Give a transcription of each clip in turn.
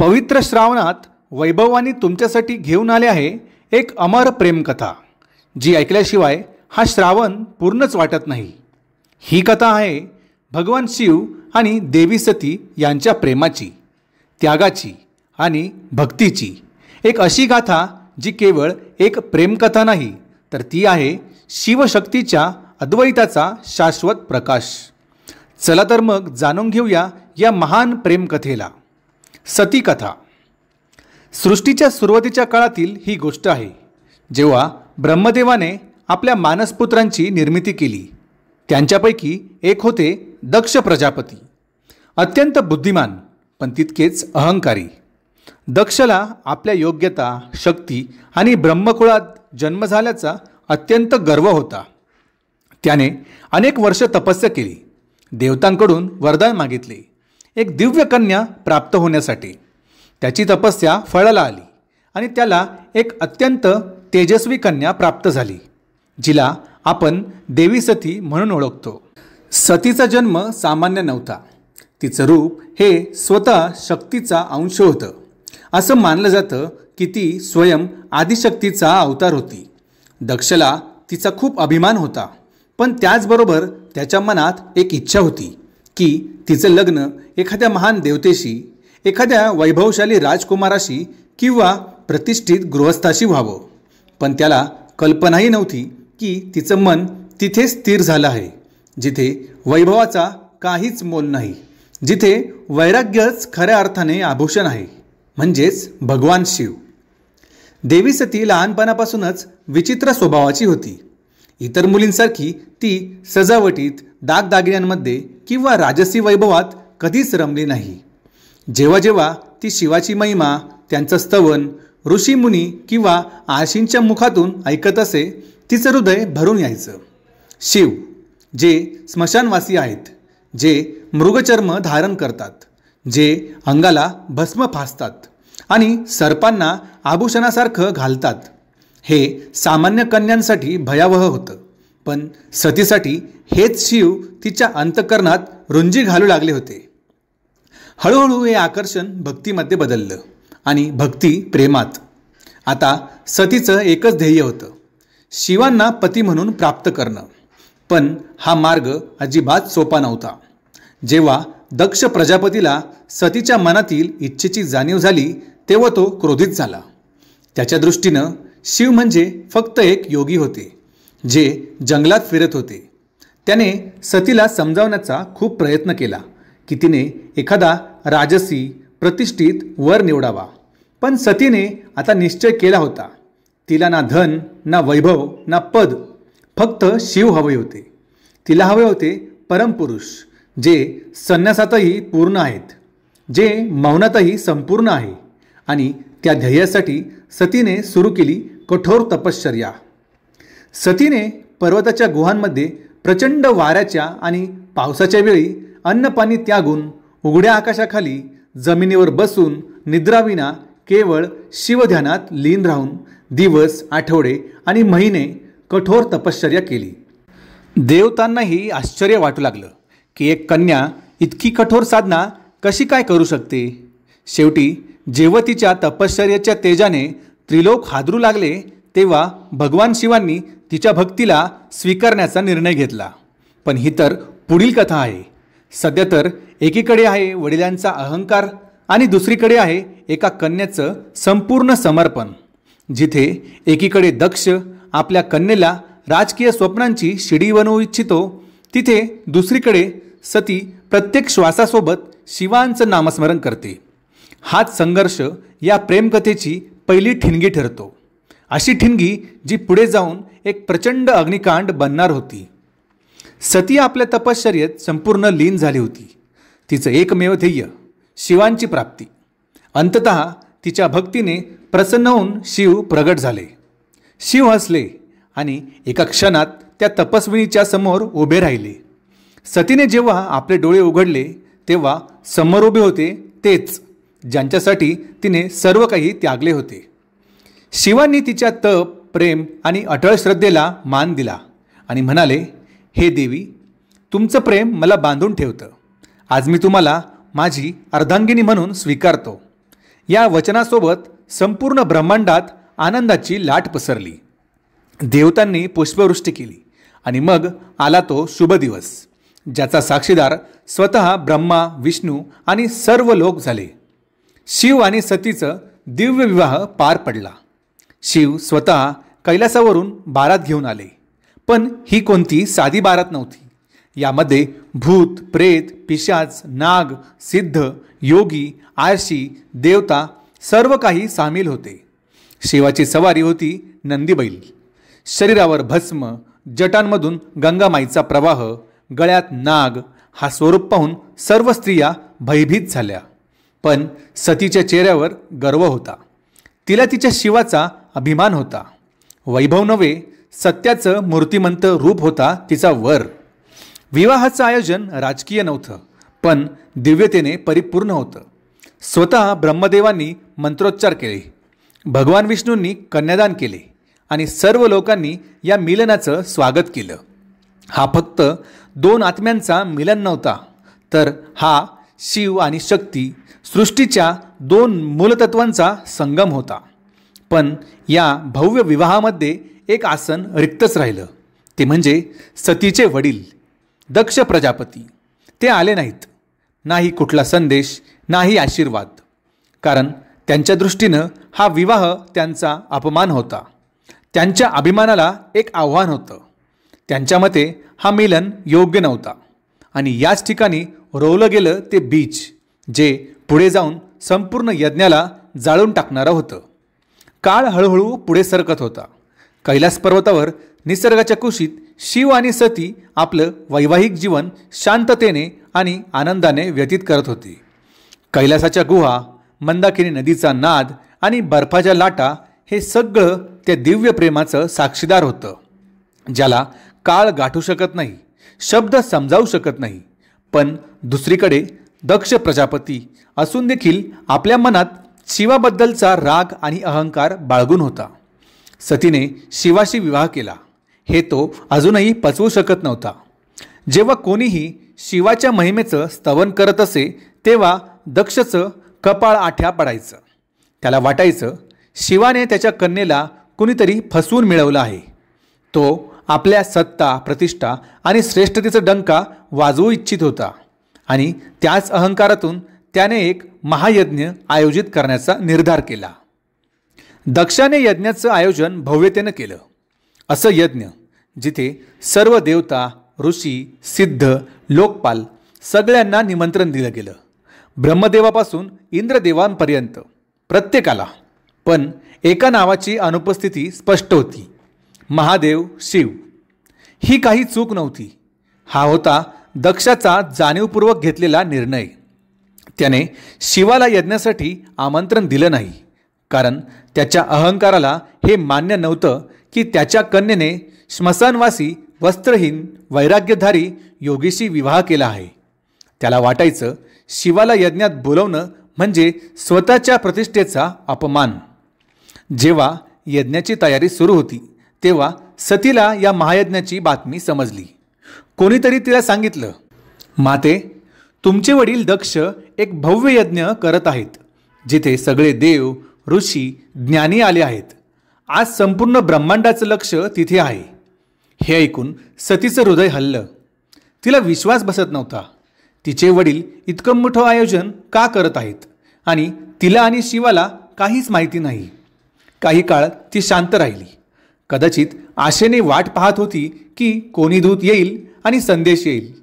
पवित्र श्रावणात वैभवानी तुमच्यासाठी घेऊन आले आहे एक अमर प्रेमकथा, जी ऐकल्याशिवाय हा श्रावण पूर्णच वाटत नाही। ही कथा आहे भगवान शिव आणि देवी सती यांच्या प्रेमाची, त्यागाची आणि भक्तीची एक अशी गाथा जी केवळ एक प्रेमकथा नाही, तर ती आहे शिवशक्तीच्या अद्वैताचा शाश्वत प्रकाश। चला तर मग जाणून घेऊया या महान प्रेमकथेला। सती कथा सृष्टीच्या सुरुवातीच्या काळातील ही गोष्ट आहे, जेव्हा ब्रह्मदेवाने आपल्या मानसपुत्रांची निर्मिती केली। त्यांच्यापैकी एक होते दक्ष प्रजापती, अत्यंत बुद्धिमान पण तितकेच अहंकारी। दक्षला आपल्या योग्यता, शक्ती आणि ब्रह्मकुळात जन्म झाल्याचा अत्यंत गर्व होता। त्याने अनेक वर्ष तपस्या केली, देवतांकडून वरदान मागितले एक दिव्य कन्या प्राप्त होण्यासाठी। त्याची तपस्या फळाला आली आणि त्याला एक अत्यंत तेजस्वी कन्या प्राप्त झाली, जिला आपण देवी सती म्हणून ओळखतो। सतीचा जन्म सामान्य नव्हता, तिचं रूप हे स्वतः शक्तीचा अंश होतं। असं मानलं जातं की ती स्वयं आदिशक्तीचा अवतार होती। दक्षला तिचा खूप अभिमान होता, पण त्याचबरोबर त्याच्या मनात एक इच्छा होती की तिचं लग्न एखाद्या महान देवतेशी, एखाद्या वैभवशाली राजकुमाराशी किंवा प्रतिष्ठित गृहस्थाशी व्हावं। पण त्याला कल्पनाही नव्हती की तिचं मन तिथे स्थिर झालं आहे, जिथे वैभवाचा काहीच मोल नाही, जिथे वैराग्यच खऱ्या अर्थाने आभूषण आहे, म्हणजेच भगवान शिव। देवी सती लहानपणापासूनच विचित्र स्वभावाची होती। इतर मुलींसारखी ती सजावटीत, दागदागिन्यांमध्ये किंवा राजसी वैभवात कधीच रमली नाही। जेव्हा जेव्हा ती शिवाची महिमा, त्यांचं स्तवन, ऋषीमुनी किंवा आळशींच्या मुखातून ऐकत असे, तिचं हृदय भरून यायचं। शिव, जे स्मशानवासी आहेत, जे मृगचर्म धारण करतात, जे अंगाला भस्म फासतात आणि सर्पांना आभूषणासारखं घालतात, हे सामान्य कन्यांसाठी भयावह होतं। पण सतीसाठी हेच शिव तिच्या अंतःकरणात रुंजी घालू लागले होते। हळूहळू हे आकर्षण भक्तीमध्ये बदललं आणि भक्ती प्रेमात। आता सतीचं एकच ध्येय होतं, शिवांना पती म्हणून प्राप्त करणं। पण हा मार्ग अजिबात सोपा नव्हता। जेव्हा दक्ष प्रजापतीला सतीच्या मनातील इच्छेची जाणीव झाली, तेव्हा तो क्रोधित झाला। त्याच्या दृष्टीनं शिव म्हणजे फक्त एक योगी होते, जे जंगलात फिरत होते। त्याने सतीला समजावण्याचा खूप प्रयत्न केला की तिने एखादा राजसी प्रतिष्ठित वर निवडावा, पण सतीने आता निश्चय केला होता, तिला ना धन, ना वैभव, ना पद, फक्त शिव हवे होते। तिला हवे होते परमपुरुष, जे संन्यासातही पूर्ण आहेत, जे मौनातही संपूर्ण आहे। आणि त्या ध्येयासाठी सतीने सुरू केली कठोर तपश्चर्या। सतीने पर्वताच्या गुहांमध्ये प्रचंड वाऱ्याच्या आणि पावसाच्या वेळी अन्नपाणी त्यागून, उघड्या आकाशाखाली जमिनीवर बसून निद्राविना केवळ शिवध्यानात लीन राहून दिवस, आठवडे आणि महिने कठोर तपश्चर्या केली। देवतांनाही आश्चर्य वाटू लागलं की एक कन्या इतकी कठोर साधना कशी काय करू शकते। शेवटी जेव्हा तिच्या तपश्चर्याच्या तेजाने त्रिलोक हादरू लागले, तेव्हा भगवान शिवांनी तिच्या भक्तीला स्वीकारण्याचा निर्णय घेतला। पण ही तर पुढील कथा आहे। सध्या तर एकीकडे आहे वडिलांचा अहंकार आणि दुसरीकडे आहे एका कन्याचं संपूर्ण समर्पण। जिथे एकीकडे दक्ष आपल्या कन्येला राजकीय स्वप्नांची शिडी बनवू इच्छितो, तिथे दुसरीकडे सती प्रत्येक श्वासासोबत शिवांचं नामस्मरण करते। हाच संघर्ष या प्रेमकथेची पहिली ठिणगी ठरतो, अशी ठिणगी जी पुढे जाऊन एक प्रचंड अग्निकांड बनणार होती। सती आपल्या तपश्चर्येत संपूर्ण लीन झाली होती। तिचं एकमेव ध्येय शिवांची प्राप्ती। अंततः तिच्या भक्तीने प्रसन्न होऊन शिव प्रगट झाले। शिव हसले आणि एका क्षणात त्या तपस्विनीच्या समोर उभे राहिले। सतीने जेव्हा आपले डोळे उघडले, तेव्हा समोर उभे होते तेच ज्यांच्यासाठी तिने सर्व काही त्यागले होते। शिवांनी तिच्या तप, प्रेम आणि अटळ श्रद्धेला मान दिला आणि म्हणाले, हे देवी, तुमचं प्रेम मला बांधून ठेवतं। आज मी तुम्हाला माझी अर्धांगिनी म्हणून स्वीकारतो। या वचनासोबत संपूर्ण ब्रह्मांडात आनंदाची लाट पसरली. देवतांनी पुष्पवृष्टी केली आणि मग आला तो शुभ दिवस, ज्याचा साक्षीदार स्वतः ब्रह्मा, विष्णू आणि सर्व लोक झाले. शिव आणि सतीचं दिव्य विवाह पार पडला. शिव स्वतः कैलासावरून बारात घेऊन आले. पण ही कोणती साधी बारात नव्हती. यामध्ये भूत, प्रेत, पिशाच, नाग, सिद्ध, योगी, आळशी, देवता सर्व काही सामील होते. शिवाची सवारी होती नंदीबैल. शरीरावर भस्म, जटांमधून गंगामाईचा प्रवाह, गळ्यात नाग हा स्वरूप पाहून सर्व स्त्रिया भयभीत झाल्या. पण सतीच्या चेहऱ्यावर गर्व होता. तिला तिच्या शिवाचा अभिमान होता. वैभव नव्हे, सत्याचं मूर्तिमंत रूप होता तिचा वर. विवाहाचं आयोजन राजकीय नव्हतं, पण दिव्यतेने परिपूर्ण होतं. स्वतः ब्रह्मदेवांनी मंत्रोच्चार केले, भगवान विष्णूंनी कन्यादान केले आणि सर्व लोकांनी या मिलनाचं स्वागत केलं. हा फक्त दोन आत्म्यांचा मिलन नव्हता, तर हा शिव आणि शक्ती, सृष्टीच्या दोन मूलतत्वांचा संगम होता. पण या भव्य विवाहामध्ये एक आसन रिक्तच राहिलं. ते म्हणजे सतीचे वडील दक्ष प्रजापती. ते आले नाहीत. नाही कुठला संदेश, नाही आशीर्वाद. कारण त्यांच्या दृष्टीनं हा विवाह त्यांचा अपमान होता. त्यांच्या अभिमानाला एक आव्हान होतं. त्यांच्या मते हा मिलन योग्य नव्हता आणि याच ठिकाणी रोवलं गेलं ते बीज, जे पुढे जाऊन संपूर्ण यज्ञाला जाळून टाकणारं होतं. काळ हळूहळू पुढे सरकत होता. कैलास पर्वतावर निसर्गाच्या कुशीत शिव आणि सती आपलं वैवाहिक जीवन शांततेने आणि आनंदाने व्यतीत करत होते. कैलासाच्या गुहा, मंदाकिनी नदीचा नाद आणि बर्फाच्या लाटा हे सगळं त्या दिव्य प्रेमाचं साक्षीदार होतं, ज्याला काळ गाठू शकत नाही, शब्द समजावू शकत नाही. पण दुसरीकडे दक्ष प्रजापती असून देखील आपल्या मनात शिवाबद्दलचा राग आणि अहंकार बाळगून होता. सतीने शिवाशी विवाह केला हे तो अजूनही पचवू शकत नव्हता. जेव्हा कोणीही शिवाच्या महिमेचं स्तवन करत असे तेव्हा दक्षचं कपाळ आठ्या पडायचं. त्याला वाटायचं शिवाने त्याच्या कन्येला कुणीतरी फसवून मिळवलं आहे. तो आपल्या सत्ता, प्रतिष्ठा आणि श्रेष्ठतेचा डंका वाजवू इच्छित होता आणि त्याच अहंकारातून त्याने एक महायज्ञ आयोजित करण्याचा निर्धार केला. दक्षाने यज्ञाचं आयोजन भव्यतेनं केलं. असं यज्ञ जिथे सर्व देवता, ऋषी, सिद्ध, लोकपाल सगळ्यांना निमंत्रण दिलं गेलं. ब्रह्मदेवापासून इंद्रदेवांपर्यंत प्रत्येकाला. पण एका नावाची अनुपस्थिती स्पष्ट होती, महादेव शिव. ही काही चूक नव्हती. हा होता दक्षाचा जाणीवपूर्वक घेतलेला निर्णय. त्याने शिवाला यज्ञासाठी आमंत्रण दिलं नाही, कारण त्याच्या अहंकाराला हे मान्य नव्हतं की त्याच्या कन्येने श्मशानवासी, वस्त्रहीन, वैराग्यधारी योगीशी विवाह केला आहे. त्याला वाटायचं शिवाला यज्ञात बोलवणं म्हणजे स्वतःच्या प्रतिष्ठेचा अपमान. जेव्हा यज्ञाची तयारी सुरू होती तेव्हा सतीला या महायज्ञाची बातमी समजली. कोणीतरी तिला सांगितलं, माते, तुमचे वडील दक्ष एक भव्य यज्ञ करत आहेत, जिथे सगळे देव, ऋषी, ज्ञानी आले आहेत. आज संपूर्ण ब्रह्मांडाचं लक्ष तिथे आहे. हे ऐकून सतीचं हृदय हललं. तिला विश्वास बसत नव्हता. तिचे वडील इतकं मोठं आयोजन का करत आहेत आणि तिला आणि शिवाला काहीच माहिती नाही. काही काळ ती शांत राहिली. कदाचित आशेने वाट पाहत होती की कोणी दूत येईल आणि संदेश येईल.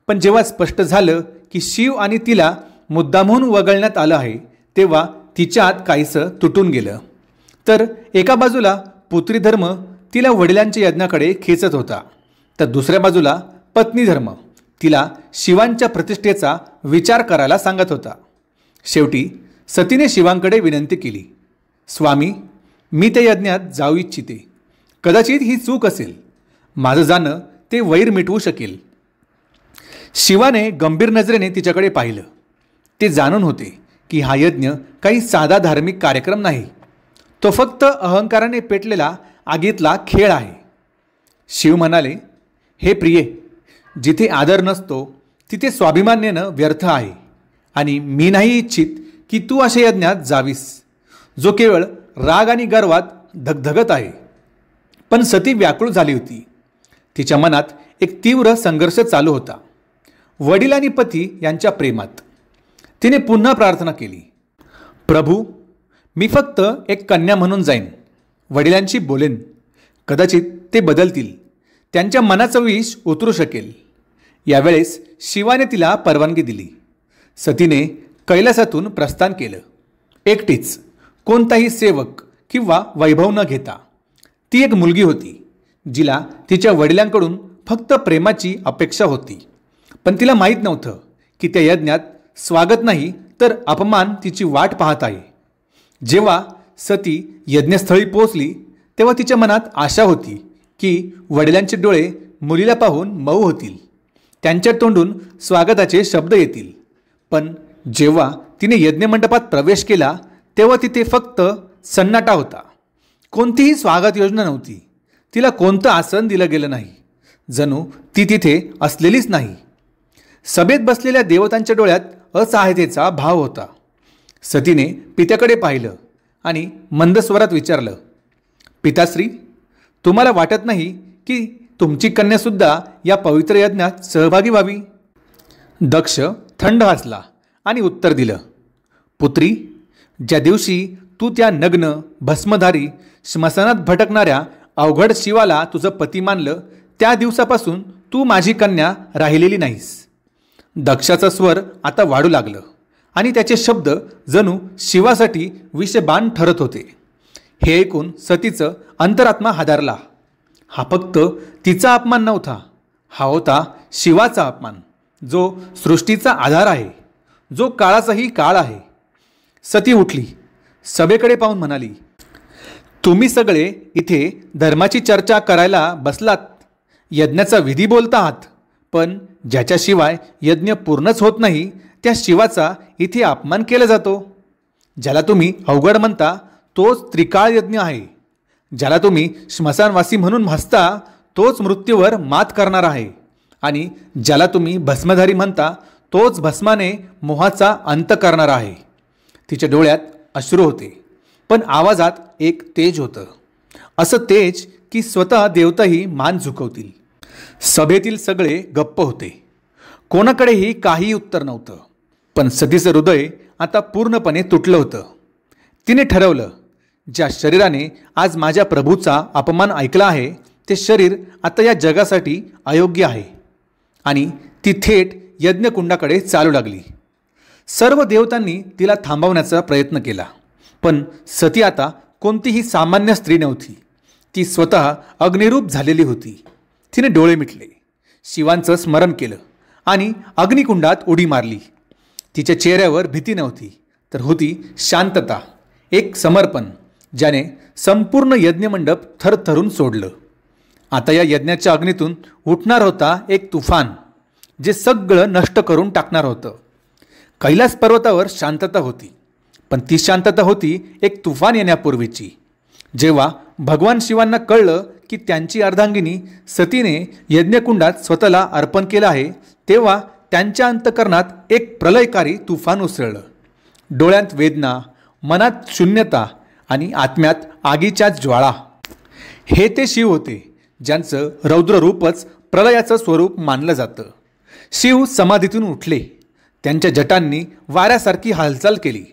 पण जेव्हा स्पष्ट झालं की शिव आणि तिला मुद्दामहून वगळण्यात आलं आहे तेव्हा तिच्या आत काहीसं तुटून गेलं. तर एका बाजूला पुत्री धर्म तिला वडिलांच्या यज्ञाकडे खेचत होता, तर दुसऱ्या बाजूला पत्नी धर्म तिला शिवांच्या प्रतिष्ठेचा विचार करायला सांगत होता. शेवटी सतीने शिवांकडे विनंती केली, स्वामी, मी त्या यज्ञात जाऊ इच्छिते. कदाचित ही चूक असेल. माझं जाणं ते वैर मिटवू शकेल. शिवाने गंभीर नजरेने तिच्याकडे पाहिलं. ते जाणून होते की हा यज्ञ काही साधा धार्मिक कार्यक्रम नाही. तो फक्त अहंकाराने पेटलेला आगीतला खेळ आहे. शिव म्हणाले, हे प्रिये, जिथे आदर नसतो तिथे स्वाभिमान नेणं व्यर्थ आहे आणि मी नाही इच्छित की तू अशा यज्ञात जावीस, जो केवळ राग आणि गर्वात धगधगत आहे. पण सती व्याकुळ झाली होती. तिच्या मनात एक तीव्र संघर्ष चालू होता, वडील आणि पती यांच्या प्रेमात. तिने पुन्हा प्रार्थना केली, प्रभू, मी फक्त एक कन्या म्हणून जाईन, वडिलांशी बोलेन, कदाचित ते बदलतील, त्यांच्या मनाचं विष उतरू शकेल. यावेळेस शिवाने तिला परवानगी दिली. सतीने कैलासातून प्रस्थान केलं, एकटीच, कोणताही सेवक किंवा वैभव न घेता. ती एक मुलगी होती, जिला तिच्या वडिलांकडून फक्त प्रेमाची अपेक्षा होती. पण तिला माहीत नव्हतं की त्या यज्ञात स्वागत नाही तर अपमान तिची वाट पाहत आहे. जेव्हा सती यज्ञस्थळी पोहोचली तेव्हा तिच्या मनात आशा होती की वडिलांचे डोळे मुलीला पाहून मऊ होतील, त्यांच्या तोंडून स्वागताचे शब्द येतील. पण जेव्हा तिने यज्ञमंडपात प्रवेश केला तेव्हा तिथे फक्त सन्नाटा होता. कोणतीही स्वागत योजना नव्हती. तिला कोणतं आसन दिलं गेलं नाही, जणू ती तिथे असलेलीच नाही. सभेत बसलेल्या देवतांच्या डोळ्यात असहायतेचा भाव होता. सतीने पित्याकडे पाहिलं आणि मंद स्वरात विचारलं, पिताश्री, तुम्हाला वाटत नाही की तुमची कन्यासुद्धा या पवित्र यज्ञात सहभागी व्हावी? दक्ष थंड हसला आणि उत्तर दिलं, पुत्री, ज्या दिवशी तू त्या नग्न भस्मधारी श्मशानात भटकणाऱ्या अवघड शिवाला तुझं पती मानलं त्या दिवसापासून तू माझी कन्या राहिलेली नाहीस. दक्षाचा स्वर आता वाढू लागलं आणि त्याचे शब्द जणू शिवासाठी विषबाण ठरत होते. हे ऐकून सतीचं अंतरात्मा हादरला. हा फक्त तिचा अपमान नव्हता, हा होता शिवाचा अपमान, जो सृष्टीचा आधार आहे, जो काळाचाही काळ आहे. सती उठली, सभेकडे पाहून म्हणाली, तुम्ही सगळे इथे धर्माची चर्चा करायला बसलात, यज्ञाचा विधी बोलता आहात, पण ज्याच्याशिवाय यज्ञ पूर्णच होत नाही त्या शिवाचा इथे अपमान केला जातो. ज्याला तुम्ही अवघड म्हणता तोच त्रिकाळ यज्ञ आहे. ज्याला तुम्ही श्मशानवासी म्हणून भासता तोच मृत्यूवर मात करणार आहे. आणि ज्याला तुम्ही भस्मधारी म्हणता तोच भस्माने मोहाचा अंत करणार आहे. तिच्या डोळ्यात अश्रू होते, पण आवाजात एक तेज होतं, असं तेज की स्वतः देवताही मान झुकवतील. सभेतील सगळे गप्प होते. कोणाकडेही काही उत्तर नव्हतं. पण सतीचं हृदय आता पूर्णपणे तुटलं होतं. तिने ठरवलं, ज्या शरीराने आज माझ्या प्रभूचा अपमान ऐकला आहे ते शरीर आता या जगासाठी अयोग्य आहे. आणि ती थेट यज्ञकुंडाकडे चालू लागली. सर्व देवतांनी तिला थांबवण्याचा प्रयत्न केला, पण सती आता कोणतीही सामान्य स्त्री नव्हती. ती स्वतः अग्निरूप झालेली होती. तिने डोळे मिटले, शिवांचं स्मरण केलं आणि अग्निकुंडात उडी मारली. तिच्या चेहऱ्यावर भीती नव्हती, तर होती शांतता, एक समर्पण, ज्याने संपूर्ण यज्ञमंडप थरथरून सोडलं. आता या यज्ञाच्या अग्नीतून उठणार होता एक तुफान, जे सगळं नष्ट करून टाकणार होतं. कैलास पर्वतावर शांतता होती, पण ती शांतता होती एक तुफान येण्यापूर्वीची. जेव्हा भगवान शिवांना कळलं की त्यांची अर्धांगिनी सतीने यज्ञकुंडात स्वतःला अर्पण केलं आहे, तेव्हा त्यांच्या अंतकरणात एक प्रलयकारी तुफान उसळलं. डोळ्यात वेदना, मनात शून्यता आणि आत्म्यात आगीच्या ज्वाळा. हे ते शिव होते ज्यांचं रौद्र रूपच प्रलयाचं स्वरूप मानलं जातं. शिव समाधीतून उठले. त्यांच्या जटांनी वाऱ्यासारखी हालचाल केली.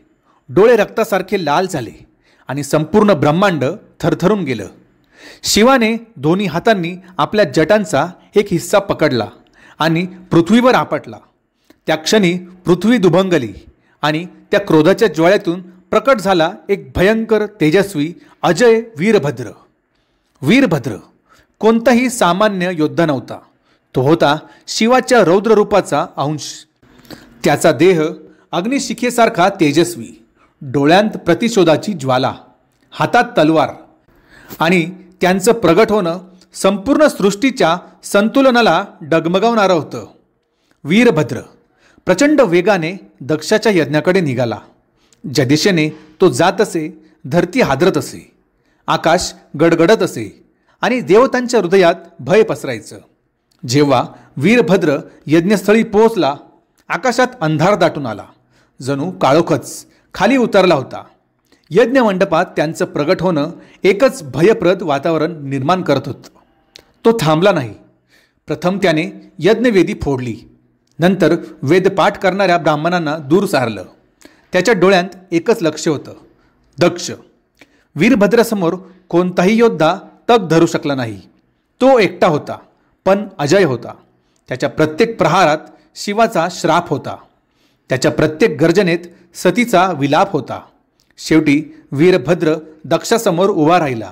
डोळे रक्तासारखे लाल झाले आणि संपूर्ण ब्रह्मांड थरथरून गेलं. शिवाने दोन्ही हातांनी आपल्या जटांचा एक हिस्सा पकडला आणि पृथ्वीवर आपटला. त्या क्षणी पृथ्वी दुभंगली आणि त्या क्रोधाच्या ज्वाळ्यातून प्रकट झाला एक भयंकर, तेजस्वी, अजय वीरभद्र. वीरभद्र कोणताही सामान्य योद्धा नव्हता. तो होता शिवाच्या रौद्र रूपाचा अंश. त्याचा देह अग्निशिखेसारखा तेजस्वी, डोळ्यांत प्रतिशोधाची ज्वाला, हातात तलवार. आणि त्यांचं प्रगट होणं संपूर्ण सृष्टीच्या संतुलनाला डगमगावणारं होतं. वीरभद्र प्रचंड वेगाने दक्षाच्या यज्ञाकडे निघाला. ज्या दिशेने तो जात असे, धरती हादरत असे, आकाश गडगडत असे आणि देवतांच्या हृदयात भय पसरायचं. जेव्हा वीरभद्र यज्ञस्थळी पोहोचला, आकाशात अंधार दाटून आला. जणू काळोखच, खाली उतरला होता. यज्ञ मंडपात त्यांचं प्रगट होणं एकच भयप्रद वातावरण निर्माण करत होतं. तो थांबला नाही. प्रथम त्याने यज्ञवेदी फोडली. नंतर वेदपाठ करणाऱ्या ब्राह्मणांना दूर सारलं. त्याच्या डोळ्यांत एकच लक्ष होतं, दक्ष. वीरभद्रासमोर कोणताही योद्धा तग धरू शकला नाही. तो एकटा होता, पण अजय होता. त्याच्या प्रत्येक प्रहारात शिवाचा श्राप होता. त्याच्या प्रत्येक गर्जनेत सतीचा विलाप होता. शेवटी वीरभद्र दक्षासमोर उभा राहिला.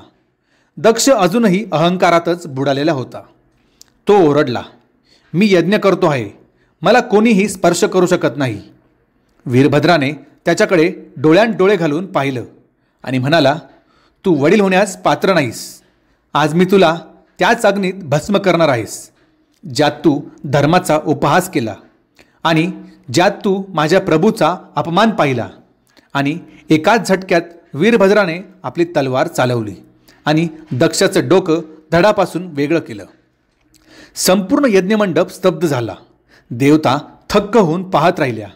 दक्ष अजूनही अहंकारातच बुडालेला होता. तो ओरडला, मी यज्ञ करतो आहे, मला कोणीही स्पर्श करू शकत नाही. वीरभद्राने त्याच्याकडे डोळ्यात डोळे घालून पाहिलं आणि म्हणाला, तू वडील होण्यास पात्र नाहीस. आज मी तुला त्याच अग्नीत भस्म करणार आहेस, ज्यात तू धर्माचा उपहास केला आणि ज्यात तू माझ्या प्रभूचा अपमान पाहिला. आणि एकाच झटक्यात वीरभद्राने आपली तलवार चालवली आणि दक्षाचं डोकं धडापासून वेगळं केलं. संपूर्ण यज्ञमंडप स्तब्ध झाला. देवता थक्क होऊन पाहत राहिल्या.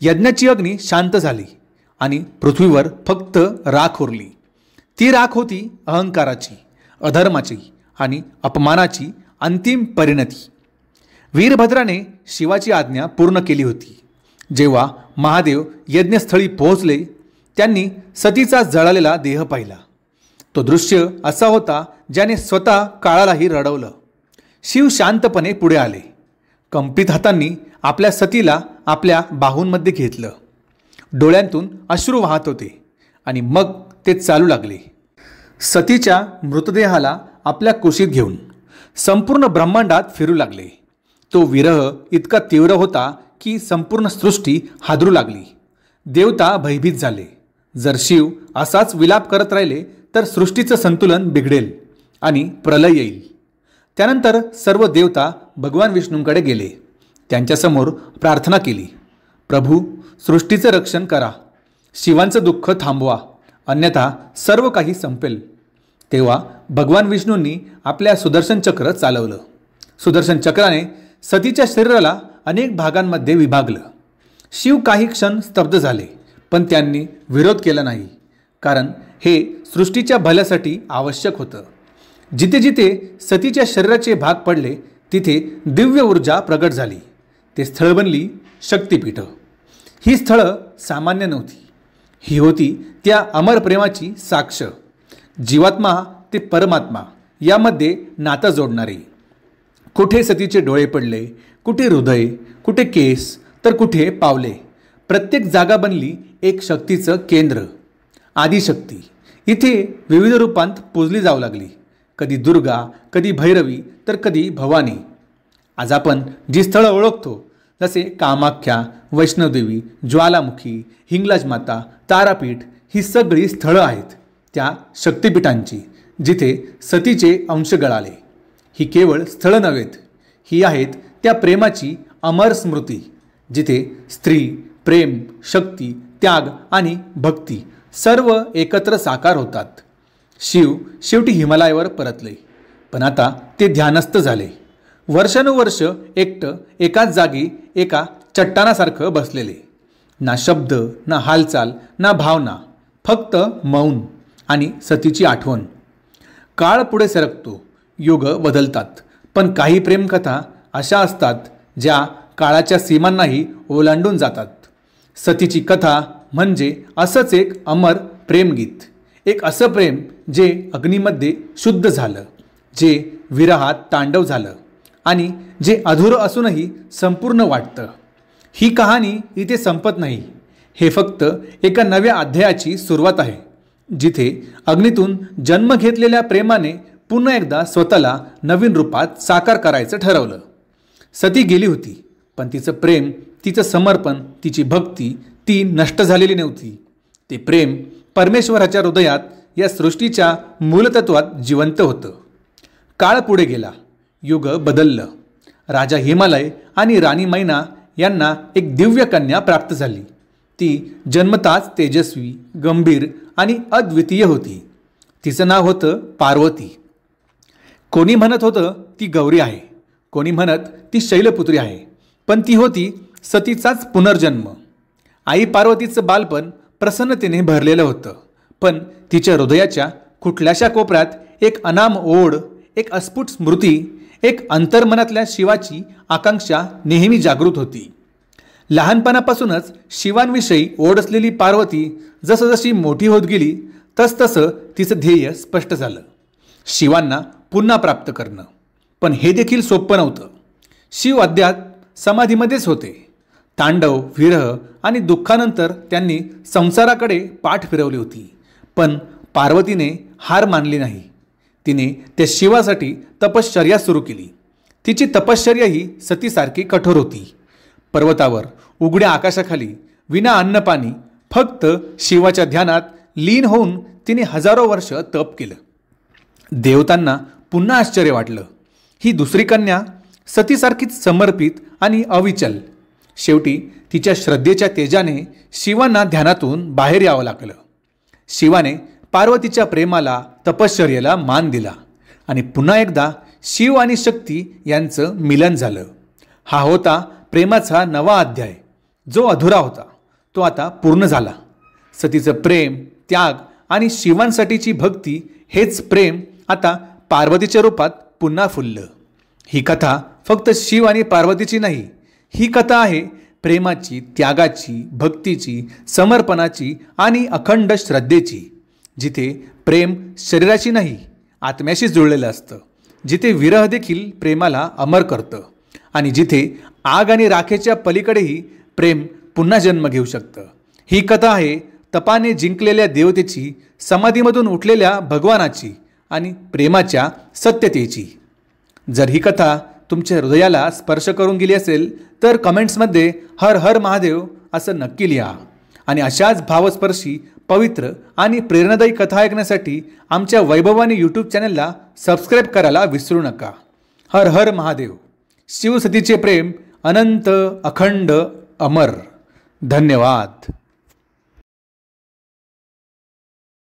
यज्ञाची अग्नी शांत झाली आणि पृथ्वीवर फक्त राख उरली. ती राख होती अहंकाराची, अधर्माची आणि अपमानाची अंतिम परिणती. वीरभद्राने शिवाची आज्ञा पूर्ण केली होती. जेव्हा महादेव यज्ञस्थळी पोहोचले, त्यांनी सतीचा जळालेला देह पाहिला. तो दृश्य असा होता ज्याने स्वतः काळालाही रडवलं. शिव शांतपणे पुढे आले. कंपित हातांनी आपल्या सतीला आपल्या बाहूंमध्ये घेतलं. डोळ्यांतून अश्रू वाहत होते आणि मग ते चालू लागले. सतीच्या मृतदेहाला आपल्या कुशीत घेऊन संपूर्ण ब्रह्मांडात फिरू लागले. तो विरह इतका तीव्र होता की संपूर्ण सृष्टी हादरू लागली. देवता भयभीत झाले. जर शिव असाच विलाप करत राहिले तर सृष्टीचं संतुलन बिघडेल आणि प्रलय येईल. त्यानंतर सर्व देवता भगवान विष्णूंकडे गेले. त्यांच्यासमोर प्रार्थना केली, प्रभू, सृष्टीचं रक्षण करा, शिवांचं दुःख थांबवा, अन्यथा सर्व काही संपेल. तेव्हा भगवान विष्णूंनी आपल्या सुदर्शन चक्र चालवलं. सुदर्शन चक्राने सतीच्या शरीराला अनेक भागांमध्ये विभागलं. शिव काही क्षण स्तब्ध झाले, पण त्यांनी विरोध केला नाही, कारण हे सृष्टीच्या भल्यासाठी आवश्यक होतं. जिथे जिथे सतीच्या शरीराचे भाग पडले तिथे दिव्य ऊर्जा प्रगट झाली. ते स्थळ बनली शक्तिपीठं. ही स्थळं सामान्य नव्हती. ही होती त्या अमर प्रेमाची साक्ष. जीवात्मा ते परमात्मा यामध्ये नातं जोडणारी. कुठे सतीचे डोळे पडले, कुठे हृदय, कुठे केस, तर कुठे पावले. प्रत्येक जागा बनली एक शक्तीचं केंद्र, आदिशक्ती. इथे विविध रूपांत पूजली जाऊ लागली. कधी दुर्गा, कधी भैरवी, तर कधी भवानी. आज आपण जी स्थळं ओळखतो, जसे कामाख्या, वैष्णोदेवी, ज्वालामुखी, हिंगलाज माता, तारापीठ, ही सगळी स्थळं आहेत त्या शक्तिपीठांची, जिथे सतीचे अंश गळाले. ही केवळ स्थळं नव्हेत, ही आहेत त्या प्रेमाची अमर स्मृती, जिथे स्त्री, प्रेम, शक्ती, त्याग आणि भक्ती सर्व एकत्र साकार होतात. शिव शेवटी हिमालयावर परतले, पण आता ते ध्यानस्थ झाले. वर्षानुवर्ष एकटं एकाच जागी एका चट्टानासारखं बसलेले. ना शब्द, ना हालचाल, ना भावना, फक्त मौन आणि सतीची आठवण. काळ पुढे सरकतो, युग बदलतात, पण काही प्रेमकथा अशा असतात ज्या काळाच्या सीमांनाही ओलांडून जातात. सतीची कथा म्हणजे असंच एक अमर प्रेमगीत. एक असं प्रेम जे अग्नीमध्ये शुद्ध झालं, जे विरहात तांडव झालं आणि जे अधुरं असूनही संपूर्ण वाटतं. ही कहाणी इथे संपत नाही. हे फक्त एका नव्या अध्यायाची सुरुवात आहे, जिथे अग्नीतून जन्म घेतलेल्या प्रेमाने पुन्हा एकदा स्वतःला नवीन रूपात साकार करायचं ठरवलं. सती गेली होती, पण तिचं प्रेम, तिचं समर्पण, तिची भक्ती ती नष्ट झालेली नव्हती. ते प्रेम परमेश्वराच्या हृदयात या सृष्टीच्या मूलतत्वात जिवंत होतं. काळ पुढे गेला, युग बदललं. राजा हिमालय आणि राणी मैना यांना एक दिव्य कन्या प्राप्त झाली. ती जन्मताच तेजस्वी, गंभीर आणि अद्वितीय होती. तिचं नाव होतं पार्वती. कोणी म्हणत होतं ती गौरी आहे, कोणी म्हणत ती शैलपुत्री आहे, पण ती होती सतीचाच पुनर्जन्म. आई पार्वतीचं बालपण प्रसन्नतेने भरलेलं होतं, पण तिच्या हृदयाच्या कुठल्याशा कोपऱ्यात एक अनाम ओढ, एक अस्फुट स्मृती, एक अंतर्मनातल्या शिवाची आकांक्षा नेहमी जागृत होती. लहानपणापासूनच शिवांविषयी ओढ असलेली पार्वती जसजशी मोठी होत गेली तसतसं तिचं ध्येय स्पष्ट झालं, शिवांना पुन्हा प्राप्त करणं. पण हे देखील सोपं नव्हतं. शिव अद्याप समाधीमध्येच होते. तांडव, विरह आणि दुःखानंतर त्यांनी संसाराकडे पाठ फिरवली होती. पण पार्वतीने हार मानली नाही. तिने त्या शिवासाठी तपश्चर्या सुरू केली. तिची तपश्चर्या ही सतीसारखी कठोर होती. पर्वतावर उघड्या आकाशाखाली विना अन्नपाणी फक्त शिवाच्या ध्यानात लीन होऊन तिने हजारो वर्ष तप केलं. देवतांना पुन्हा आश्चर्य वाटलं. ही दुसरी कन्या सतीसारखीच समर्पित आणि अविचल. शेवटी तिच्या श्रद्धेच्या तेजाने शिवांना ध्यानातून बाहेर यावं लागलं. शिवाने पार्वतीच्या प्रेमाला, तपश्चर्येला मान दिला आणि पुन्हा एकदा शिव आणि शक्ती यांचं मिलन झालं. हा होता प्रेमाचा नवा अध्याय. जो अधुरा होता तो आता पूर्ण झाला. सतीचं प्रेम, त्याग आणि शिवांसाठीची भक्ती हेच प्रेम आता पार्वतीच्या रूपात पुन्हा फुललं. ही कथा फक्त शिव आणि पार्वतीची नाही. ही कथा आहे प्रेमाची, त्यागाची, भक्तीची, समर्पणाची आणि अखंड श्रद्धेची. जिथे प्रेम शरीराशी नाही, आत्म्याशी जुळलेलं असतं. जिथे विरह देखील प्रेमाला अमर करतं आणि जिथे आग आणि राखेच्या पलीकडेही प्रेम पुन्हा जन्म घेऊ शकतं. ही कथा आहे तपाने जिंकलेल्या देवतेची, समाधीमधून उठलेल्या भगवानाची आणि प्रेमाच्या सत्यतेची. जर ही कथा तुमच्या हृदयाला स्पर्श करून गेली असेल तर कमेंट्समध्ये हर हर महादेव असं नक्की लिहा. आणि अशाच भावस्पर्शी, पवित्र आणि प्रेरणादायी कथा ऐकण्यासाठी आमच्या वैभवानी यूट्यूब चॅनलला सबस्क्राईब करायला विसरू नका. हर हर महादेव. शिवसतीचे प्रेम अनंत, अखंड, अमर. धन्यवाद.